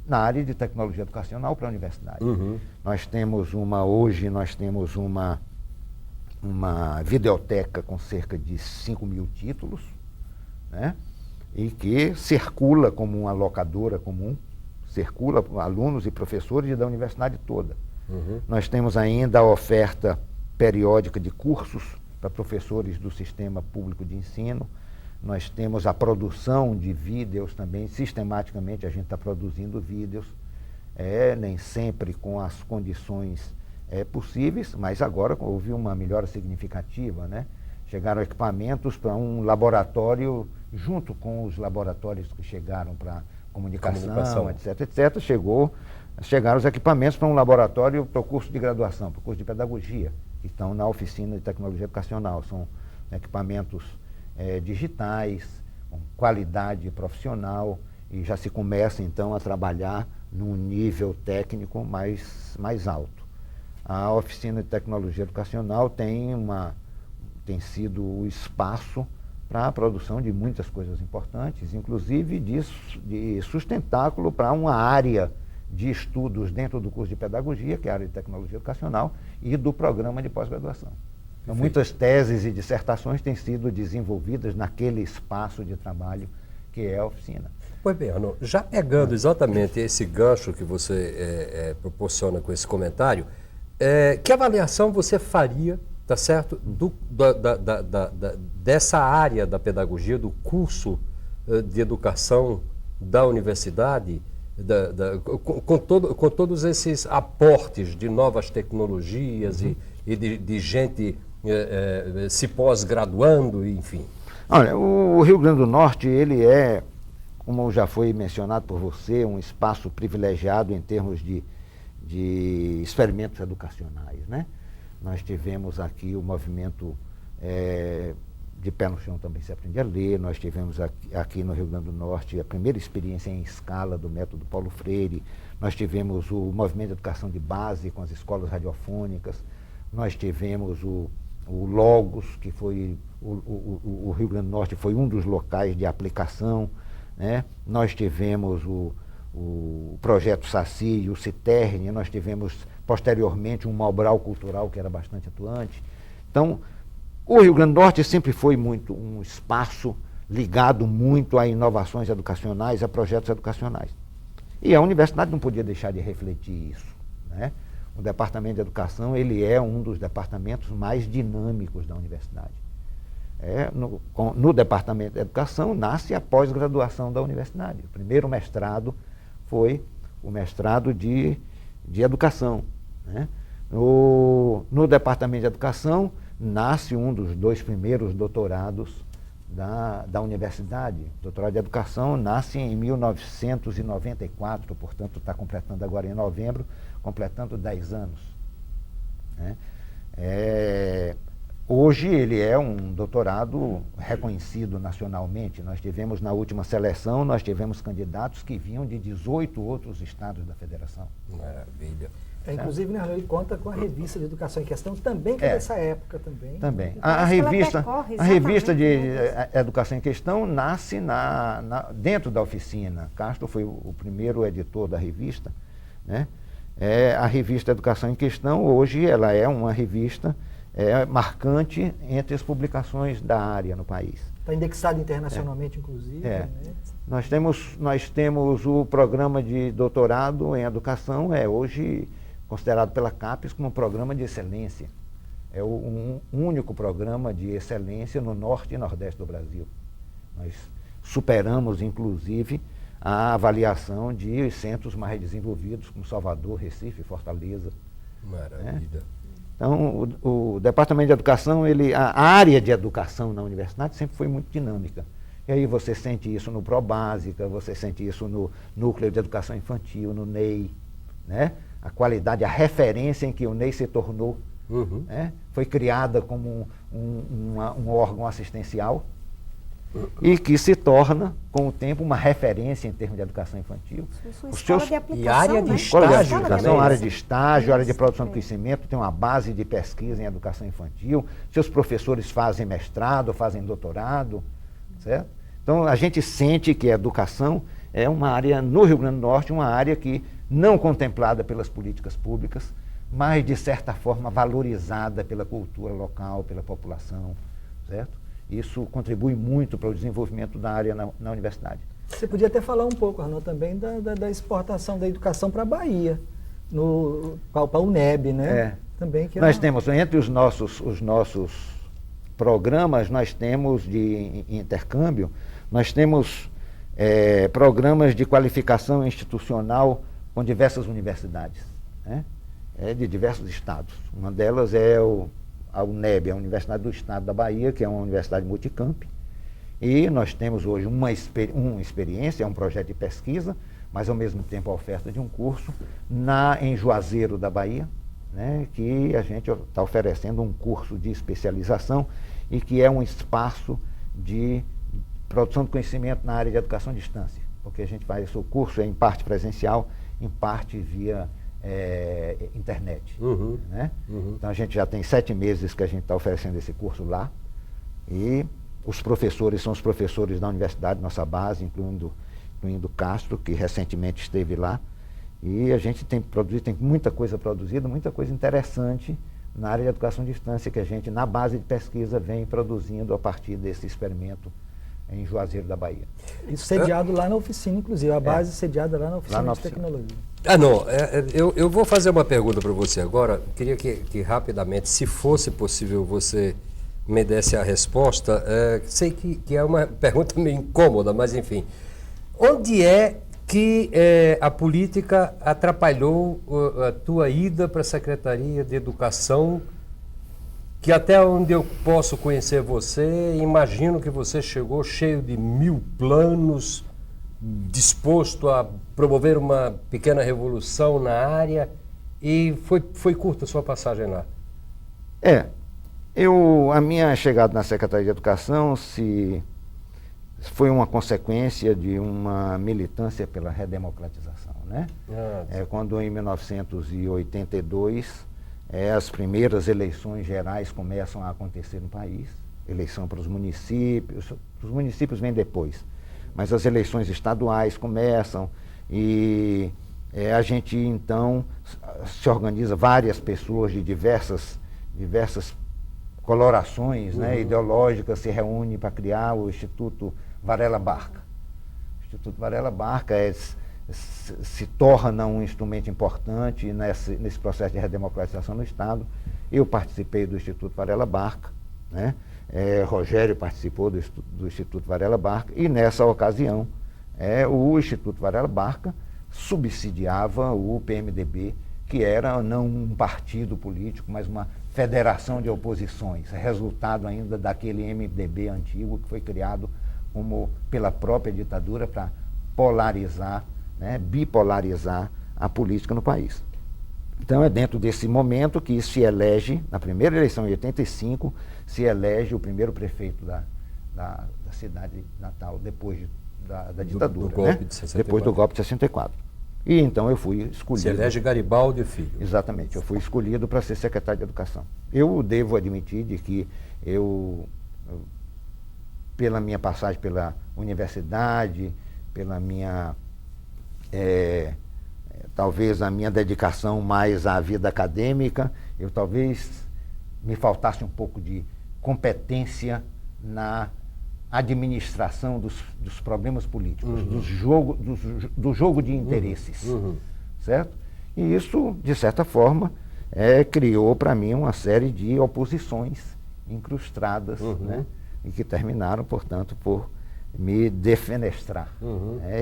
na área de tecnologia educacional para a universidade. Hoje nós temos uma videoteca com cerca de 5.000 títulos, né? E que circula como uma locadora comum, circula alunos e professores da universidade toda. Nós temos ainda a oferta periódica de cursos para professores do sistema público de ensino. Nós temos a produção de vídeos também, sistematicamente a gente está produzindo vídeos, nem sempre com as condições possíveis, mas agora houve uma melhora significativa, né? Chegaram equipamentos para um laboratório, junto com os laboratórios que chegaram para comunicação, etc, etc, chegou chegaram os equipamentos para um laboratório para o curso de graduação, para o curso de pedagogia, que estão na oficina de tecnologia educacional. São equipamentos digitais, com qualidade profissional, e já se começa então a trabalhar num nível técnico mais alto. A oficina de tecnologia educacional tem sido o espaço para a produção de muitas coisas importantes, inclusive de sustentáculo para uma área de estudos dentro do curso de pedagogia, que é a área de tecnologia educacional, e do programa de pós-graduação. Então, muitas teses e dissertações têm sido desenvolvidas naquele espaço de trabalho que é a oficina. Pois bem, Arnon, já pegando exatamente esse gancho que você proporciona com esse comentário, que avaliação você faria, tá certo, dessa área da pedagogia, do curso de educação da universidade, com todos esses aportes de novas tecnologias e de gente se pós-graduando, enfim? Olha, o Rio Grande do Norte, ele é, como já foi mencionado por você, um espaço privilegiado em termos de experimentos educacionais, né? Nós tivemos aqui o movimento de pé no chão também se aprende a ler, nós tivemos aqui no Rio Grande do Norte a primeira experiência em escala do método Paulo Freire, nós tivemos o movimento de educação de base com as escolas radiofônicas, nós tivemos o Logos, que foi, o Rio Grande do Norte foi um dos locais de aplicação, né? Nós tivemos o projeto Saci e o Citerne, nós tivemos posteriormente um Mobral Cultural que era bastante atuante. Então, o Rio Grande do Norte sempre foi muito um espaço ligado muito a inovações educacionais, a projetos educacionais. E a universidade não podia deixar de refletir isso, né? O Departamento de Educação, ele é um dos departamentos mais dinâmicos da universidade. No Departamento de Educação nasce a pós-graduação da universidade. O primeiro mestrado foi o mestrado de Educação, né? No Departamento de Educação nasce um dos 2 primeiros doutorados da universidade. O doutorado de Educação nasce em 1994, portanto está completando agora em novembro, completando 10 anos, né? Hoje ele é um doutorado reconhecido nacionalmente. Nós tivemos na última seleção, nós tivemos candidatos que vinham de 18 outros estados da federação. Maravilha. Inclusive, né, ele conta com a revista de Educação em Questão, também que é dessa época também. Também. Então, A revista de né? Educação em Questão nasce dentro da oficina. Castro foi o primeiro editor da revista, né? A revista Educação em Questão, hoje, ela é uma revista marcante entre as publicações da área no país. Está indexado internacionalmente, inclusive. Né? Nós temos o programa de doutorado em educação, hoje considerado pela CAPES como um programa de excelência. É um único programa de excelência no norte e nordeste do Brasil. Nós superamos, inclusive, a avaliação de centros mais desenvolvidos, como Salvador, Recife, Fortaleza. Maravilha. Né? Então, o Departamento de Educação, a área de educação na universidade sempre foi muito dinâmica. E aí você sente isso no Probásica, você sente isso no Núcleo de Educação Infantil, no NEI, né? A qualidade, a referência em que o NEI se tornou, né? Foi criada como um órgão assistencial e que se torna, com o tempo, uma referência em termos de educação infantil. E área de estágio, área de estágio, área de Isso, produção de conhecimento, tem uma base de pesquisa em educação infantil, seus professores fazem mestrado, fazem doutorado, certo? Então, a gente sente que a educação é uma área, no Rio Grande do Norte, uma área que não contemplada pelas políticas públicas, mas, de certa forma, valorizada pela cultura local, pela população, certo? Isso contribui muito para o desenvolvimento da área na universidade. Você podia até falar um pouco, Arnon, também da exportação da educação para a Bahia, para a UNEB, né? Também, que nós temos, entre os nossos programas, nós temos de intercâmbio, nós temos programas de qualificação institucional com diversas universidades, né? De diversos estados. Uma delas é a UNEB, a Universidade do Estado da Bahia, que é uma universidade multicamp. E nós temos hoje uma experiência, um projeto de pesquisa, mas ao mesmo tempo a oferta de um curso em Juazeiro da Bahia, né, que a gente está oferecendo um curso de especialização e que é um espaço de produção de conhecimento na área de educação à distância, porque a gente faz o curso em parte presencial, em parte via internet. Né? Então a gente já tem 7 meses que a gente está oferecendo esse curso lá, e os professores são os professores da universidade, nossa base, incluindo Castro, que recentemente esteve lá. E a gente tem produzido, tem muita coisa produzida, muita coisa interessante na área de educação à distância que a gente, na base de pesquisa, vem produzindo a partir desse experimento em Juazeiro da Bahia. Isso sediado lá na oficina, inclusive, a base sediada lá na oficina de tecnologia. Não, eu vou fazer uma pergunta para você agora. Queria que rapidamente, se fosse possível, você me desse a resposta. Sei que é uma pergunta meio incômoda, mas enfim. Onde é que a política atrapalhou a tua ida para a Secretaria de Educação, que até onde eu posso conhecer você, imagino que você chegou cheio de 1000 planos, disposto a promover uma pequena revolução na área, e foi curta a sua passagem lá. A minha chegada na Secretaria de Educação foi uma consequência de uma militância pela redemocratização, né? Quando em 1982 as primeiras eleições gerais começam a acontecer no país, eleição para os municípios vêm depois, mas as eleições estaduais começam e a gente então se organiza, várias pessoas de diversas colorações, né, ideológicas se reúnem para criar o Instituto Varela Barca. O Instituto Varela Barca se torna um instrumento importante nesse processo de redemocratização no Estado. Eu participei do Instituto Varela Barca, né? Rogério participou do Instituto Varela Barca, e nessa ocasião o Instituto Varela Barca subsidiava o PMDB, que era não um partido político, mas uma federação de oposições, resultado ainda daquele MDB antigo que foi criado pela própria ditadura para polarizar, né, bipolarizar a política no país. Então é dentro desse momento que se elege, na primeira eleição em 85, se elege o primeiro prefeito da cidade de Natal, depois da ditadura, do golpe, né? de 64. Depois do golpe de 64. E então eu fui escolhido. Se elege Garibaldi Filho. Exatamente, eu fui escolhido para ser secretário de Educação. Eu devo admitir de que pela minha passagem pela universidade, pela minha, talvez a minha dedicação mais à vida acadêmica, eu talvez me faltasse um pouco de competência na administração dos problemas políticos, do jogo de interesses, certo? E isso, de certa forma, criou para mim uma série de oposições incrustadas, né? E que terminaram, portanto, por me defenestrar.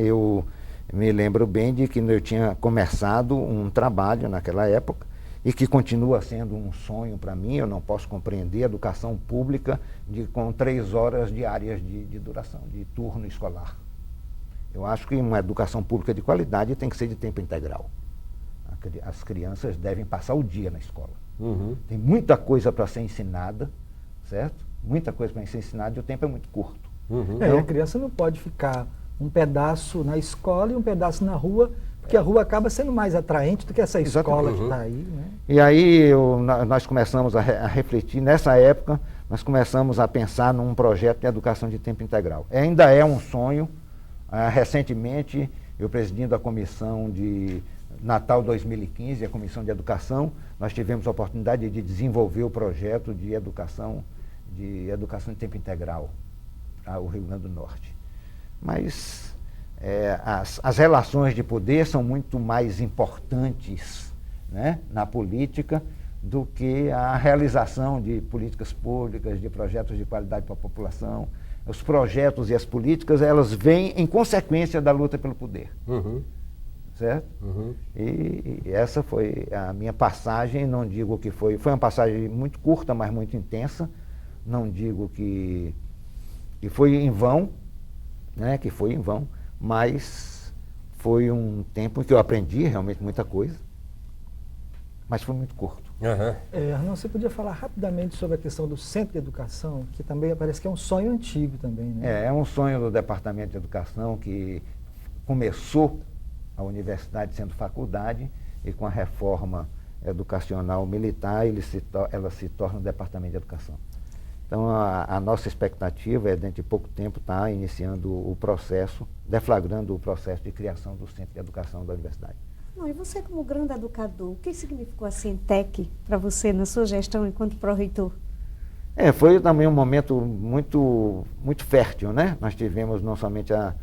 Eu me lembro bem de que eu tinha começado um trabalho naquela época e que continua sendo um sonho para mim. Eu não posso compreender a educação pública com 3 horas diárias de duração, de turno escolar. Eu acho que uma educação pública de qualidade tem que ser de tempo integral. As crianças devem passar o dia na escola. Tem muita coisa para ser ensinada, certo? Muita coisa para ser ensinada e o tempo é muito curto. A criança não pode ficar um pedaço na escola e um pedaço na rua, porque a rua acaba sendo mais atraente do que essa escola que está aí, né? E aí nós começamos a refletir, nessa época, nós começamos a pensar num projeto de educação de tempo integral. Ainda é um sonho. Recentemente, eu presidindo a comissão de Natal 2015, a comissão de educação, nós tivemos a oportunidade de desenvolver o projeto de educação de tempo integral para o Rio Grande do Norte. Mas as relações de poder são muito mais importantes, né, na política do que a realização de políticas públicas, de projetos de qualidade para a população. Os projetos e as políticas, elas vêm em consequência da luta pelo poder. Certo? E essa foi a minha passagem. Não digo que foi uma passagem muito curta, mas muito intensa. Não digo que foi em vão, né? Que foi em vão, mas foi um tempo em que eu aprendi realmente muita coisa, mas foi muito curto. Arnon, você podia falar rapidamente sobre a questão do centro de educação, que também parece que é um sonho antigo também, né? É um sonho do Departamento de Educação que começou a universidade sendo faculdade e com a reforma educacional militar ela se torna o Departamento de Educação. Então a nossa expectativa é, dentro de pouco tempo, estar iniciando o processo, deflagrando o processo de criação do Centro de Educação da Universidade. Não, e você, como grande educador, o que significou a Cientec para você na sua gestão enquanto pró-reitor? Foi também um momento muito fértil, né? Nós tivemos não somente a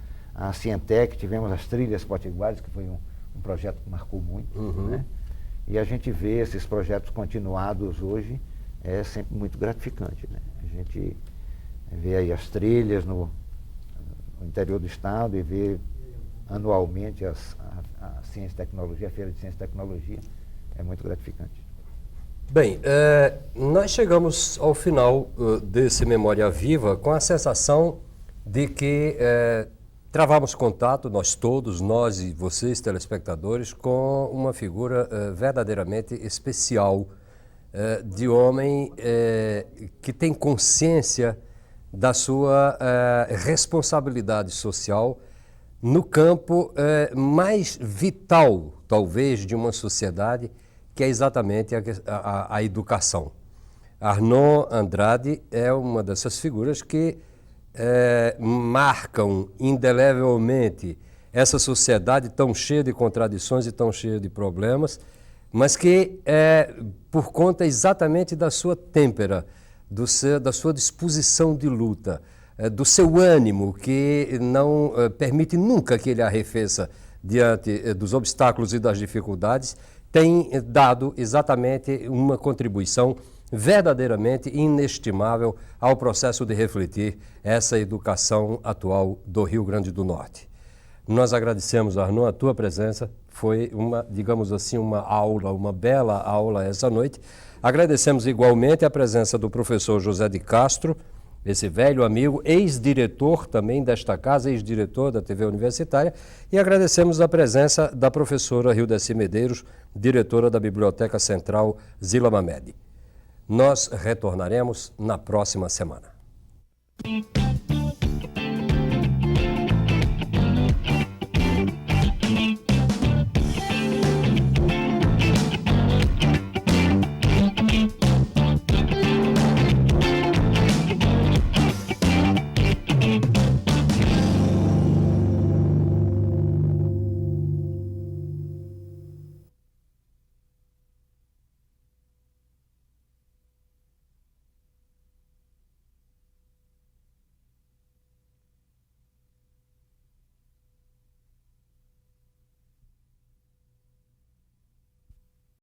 Cientec, tivemos as trilhas potiguares, que foi um projeto que marcou muito, né? E a gente vê esses projetos continuados hoje, é sempre muito gratificante, né? A gente vê aí as trilhas no interior do estado e vê anualmente a Ciência e Tecnologia, a Feira de Ciência e Tecnologia, é muito gratificante. Bem, nós chegamos ao final desse Memória Viva com a sensação de que travamos contato, nós todos, nós e vocês, telespectadores, com uma figura verdadeiramente especial, de homem que tem consciência da sua responsabilidade social no campo mais vital, talvez, de uma sociedade, que é exatamente a educação. Arnon Andrade é uma dessas figuras que marcam indelevelmente essa sociedade tão cheia de contradições e tão cheia de problemas, mas que, por conta exatamente da sua têmpera, da sua disposição de luta, do seu ânimo, que não permite nunca que ele arrefeça diante dos obstáculos e das dificuldades, tem dado exatamente uma contribuição verdadeiramente inestimável ao processo de refletir essa educação atual do Rio Grande do Norte. Nós agradecemos, Arnon, a tua presença. Foi digamos assim, uma bela aula essa noite. Agradecemos igualmente a presença do professor José de Castro, esse velho amigo, ex-diretor também desta casa, ex-diretor da TV Universitária, e agradecemos a presença da professora Hildeci Medeiros, diretora da Biblioteca Central Zila Mamed. Nós retornaremos na próxima semana.